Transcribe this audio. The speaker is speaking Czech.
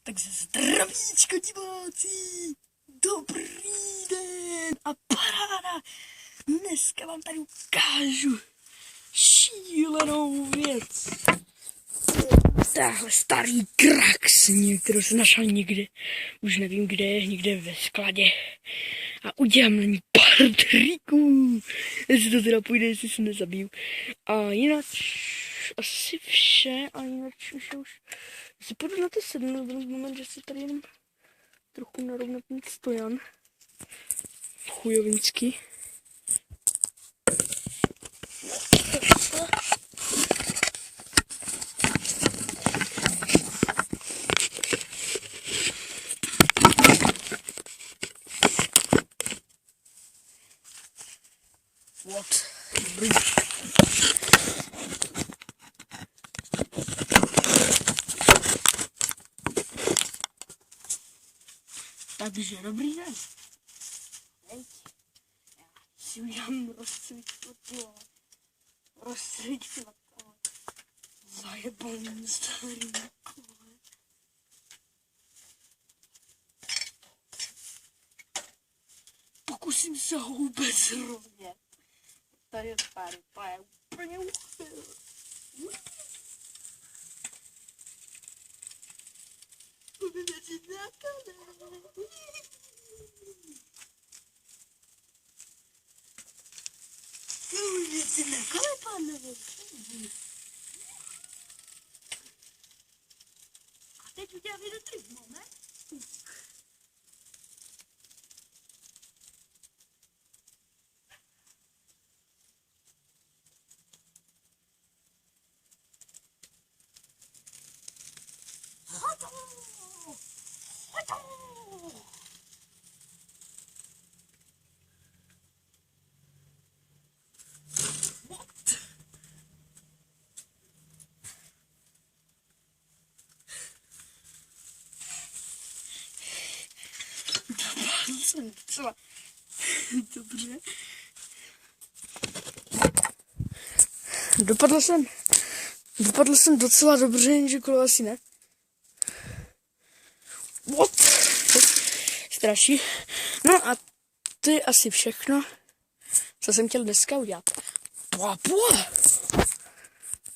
Takže zdravíčko diváci, dobrý den a paráda. Dneska vám tady ukážu šílenou věc. Tahle starý kraksně, kterou jsem našel někde, už nevím kde, někde ve skladě. A udělám na ní pár triků, jestli to teda půjde, jestli se nezabiju. A jinak asi vše, a jinak už si půjdu na to sednout, v moment, že si tady jenom trochu narovnat ten stojan. Chujovinsky. What? Dobrý. Takže dobrý den. Teď já si udělám rozcvičovat, ale zajebaný starý kole. Pokusím se ho vůbec rovnět. Tady je starý, to je úplně uchyl. Uvidíte si na kanále. Uvidíte si na kanále, pánové. A teď udělám jeden trik, moment. Dopadl jsem docela dobře. Dopadl jsem docela dobře, jenže kolo asi ne. What? Straší. No a to je asi všechno, co jsem chtěl dneska udělat. Pua.